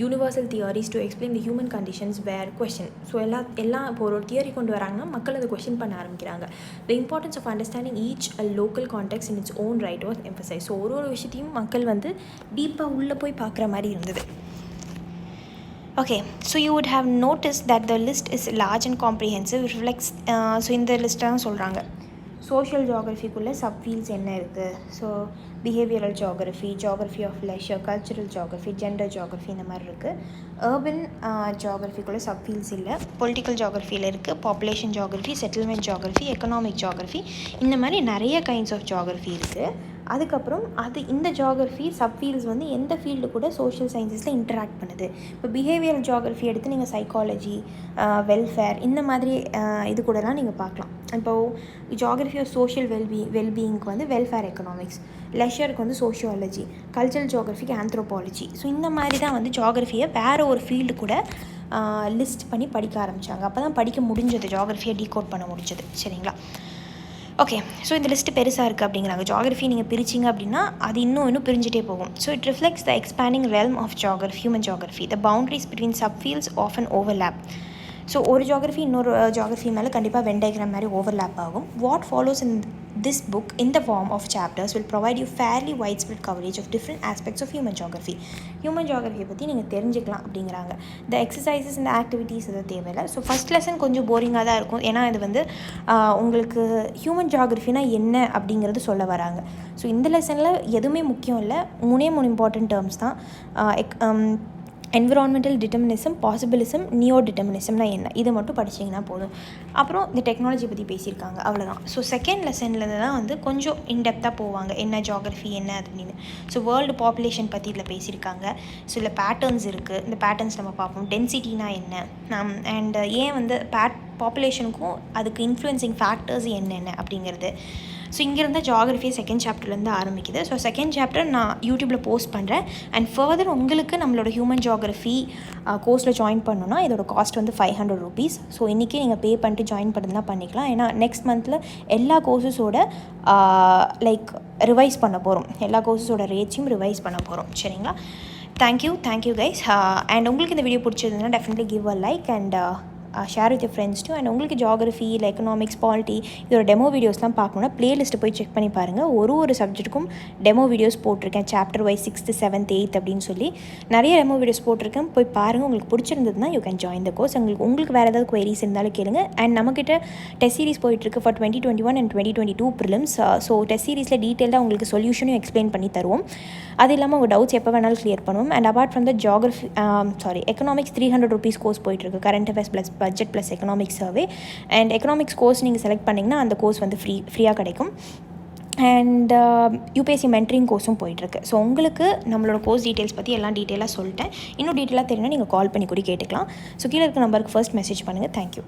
universal theories to explain the human conditions were questioned. So எல்லாம் இப்போ ஒரு theory கொண்டு வராங்கன்னா மக்கள் அதை கொஸ்டின் பண்ண ஆரம்பிக்கிறாங்க. The importance of understanding each a local context in its own right was emphasized. So ஒரு விஷயத்தையும் மக்கள் வந்து டீப்பாக உள்ளே போய் பார்க்குற மாதிரி இருந்தது. Okay, so you would have noticed that the list is large and comprehensive. It reflects so இந்த லிஸ்ட்டாக சொல்கிறாங்க. சோஷியல் ஜியாகிரஃபிக்குள்ளே சப்ஃபீல்ட்ஸ் என்ன இருக்குது? So behavioural geography of leisure, cultural geography, gender geography இந்த மாதிரி இருக்குது. அர்பன் ஜியாகிரஃபிக்குள்ளே சப்ஃபீல்ட்ஸ் இல்லை. பொலிட்டிக்கல் ஜியாகிரஃபியில் இருக்குது population geography, settlement geography, economic geography, இந்த மாதிரி நிறைய கைண்ட்ஸ் ஆஃப் ஜியாகிரஃபி இருக்குது. அதுக்கப்புறம் இந்த ஜியாகிரஃபி சப்ஃபீல்ட்ஸ் வந்து எந்த ஃபீல்டு கூட சோஷியல் சயின்ஸஸில் இன்டராக்ட் பண்ணுது. இப்போ பிஹேவியரல் ஜியாகிரஃபி எடுத்து நீங்கள் சைக்காலஜி, வெல்ஃபேர் இந்த மாதிரி இது கூடலாம் நீங்கள் பார்க்கலாம். இப்போது ஜியாகிரஃபி ஆஃப் சோஷியல் வெல்பீயிங்க்கு வந்து வெல்ஃபேர் எக்கனாமிக்ஸ், லெஷருக்கு வந்து சோஷியாலஜி, கல்ச்சரல் ஜியாகிரஃபிக்கு ஆந்த்ரோபாலஜி. ஸோ இந்த மாதிரி தான் வந்து ஜியாகிரஃபியை வேறு ஒரு ஃபீல்டு கூட லிஸ்ட் பண்ணி படிக்க ஆரம்பித்தாங்க. அப்போ தான் படிக்க முடிஞ்சது, ஜியாகிரஃபியை டீகோட் பண்ண முடிஞ்சது. சரிங்களா? ஓகே, ஸோ இந்த லிஸ்ட்டு பெருசாக இருக்குது அப்படிங்கிறாங்க. ஜியாகிரஃபி நீங்கள் பிரிச்சிங்க அப்படின்னா அது இன்னும் பிரிஞ்சிட்டே போகும். So it reflects the expanding realm of human geography. The boundaries between subfields often overlap. So ஒரு ஜியாகிரஃபி இன்னொரு ஜியாகிரஃபி மேலே கண்டிப்பாக வென் டயக்ராம் மாதிரி ஓவர்லேப் ஆகும். What follows in this book in the form of chapters will provide you fairly widespread coverage of different aspects of human geography. Human ஜியாகிரஃபியை பற்றி நீங்கள் தெரிஞ்சுக்கலாம் அப்படிங்கிறாங்க. த எக்ஸசைசஸ் இந்த ஆக்டிவிட்டீஸ் அது தேவையில்லை. ஸோ ஃபஸ்ட் லெசன் கொஞ்சம் போரிங்காக தான் இருக்கும். ஏன்னா இது வந்து உங்களுக்கு ஹியூமன் ஜியாகிரஃபினா என்ன அப்படிங்கிறது சொல்ல வராங்க. ஸோ இந்த லெசனில் எதுவுமே முக்கியம் இல்லை, 3 இம்பார்ட்டன்ட் டேர்ம்ஸ் தான். என்விரான்மெண்டல் டிட்டர்மினிசம், பாசிபிலிசம், நியோ டிட்டர்மினிசம்னா என்ன, இதை மட்டும் படிச்சிங்கன்னா போதும். அப்புறம் இந்த டெக்னாலஜி பற்றி பேசியிருக்காங்க, அவ்வளோதான். ஸோ செகண்ட் லெசன்லேருந்து தான் வந்து கொஞ்சம் இன்டெப்த்தாக போவாங்க, என்ன ஜியாகிரஃபி என்ன அப்படின்னு. ஸோ வேர்ல்டு பாப்புலேஷன் பற்றி இதில் பேசியிருக்காங்க. ஸோ இதில் பேட்டர்ன்ஸ் இருக்குது, இந்த பேட்டர்ன்ஸ் நம்ம பார்ப்போம். டென்சிட்டினா என்ன, அண்ட் ஏன் வந்து பாப்புலேஷனுக்கும் அதுக்கு இன்ஃப்ளூயன்சிங் ஃபேக்டர்ஸ் என்னென்ன அப்படிங்கிறது. ஸோ இங்கேருந்து ஜியாகிரஃபி செகண்ட் சாப்டர்லேருந்து ஆரம்பிக்குது. ஸோ செகண்ட் சாப்டர் நான் யூடியூப்பில் போஸ்ட் பண்ணுறேன். அண்ட் ஃபர்தர் உங்களுக்கு நம்மளோட ஹியூமன் ஜியாகிரஃபி கோர்ஸில் ஜாயின் பண்ணணுன்னா இதோட காஸ்ட் வந்து 500 rupees. ஸோ இன்றைக்கி நீங்கள் பே பண்ணிட்டு ஜாயின் பண்ணுறதுனா பண்ணிக்கலாம். ஏன்னா நெக்ஸ்ட் மந்தில் எல்லா கோர்ஸஸோட ரிவைஸ் பண்ண போகிறோம், எல்லா கோர்ஸஸோட ரேட்ஸையும் ரிவைஸ் பண்ண போகிறோம். சரிங்களா? Thank you guys. அண்ட் உங்களுக்கு இந்த வீடியோ பிடிச்சதுன்னா definitely give a like and share with friends too. And உங்களுக்கு ஜியாகிரஃபி இல்லை எக்கனாமிக்ஸ், பாலிட்டி இதோட டெமோ வீடியோஸ்லாம் பார்க்கணுன்னா ப்ளேலிஸ்ட்டு போய் செக் பண்ணி பாருங்கள். ஒரு சப்ஜெக்ட்டுக்கும் டெமோ வீடியோஸ் போட்டிருக்கேன், chapter wise 6th, 7th, 8th அப்படின்னு சொல்லி நிறைய டெமோ வீடியோஸ் போட்டிருக்கேன். போய் பாருங்கள். உங்களுக்கு பிடிச்சிருந்ததுன்னா you can join the course. உங்களுக்கு வேறு ஏதாவது குவரிஸ் இருந்தாலும் கேளுங்க. அண்ட் நம்மக்கிட்ட டெஸ்ட் சீரிஸ் போயிட்டுருக்கு for 2021 and 2022 prelims. So test சீரிஸில் டீட்டெயிலாக உங்களுக்கு சொல்யூஷனும் எக்ஸ்பிளைன் பண்ணி தருவோம். அது இல்லாமல் உங்கள் டவுட்ஸ் எப்போ வேணாலும் கிளியர் பண்ணுவோம். And apart from the economics 300 rupees course போயிட்டுருக்கு, current affairs plus budget plus economics survey. And economics course நீங்கள் செலக்ட் பண்ணிங்கன்னா அந்த கோர்ஸ் வந்து ஃப்ரீயாக கிடைக்கும். அண்ட் யூபிஎஸ்சி மென்டரிங் கோர்ஸும் போயிட்டுருக்கு. ஸோ உங்களுக்கு நம்மளோட கோர்ஸ் டீட்டெயில்ஸ் பற்றி எல்லாம் டீட்டெயிலாக சொல்லிட்டேன். இன்னும் டீட்டெயிலாக தெரியும்னா நீங்கள் கால் பண்ணி கூட கேட்டுக்கலாம். ஸோ கீழே இருக்க நம்பருக்கு ஃபர்ஸ்ட் மெசேஜ் பண்ணுங்கள். தேங்க்யூ.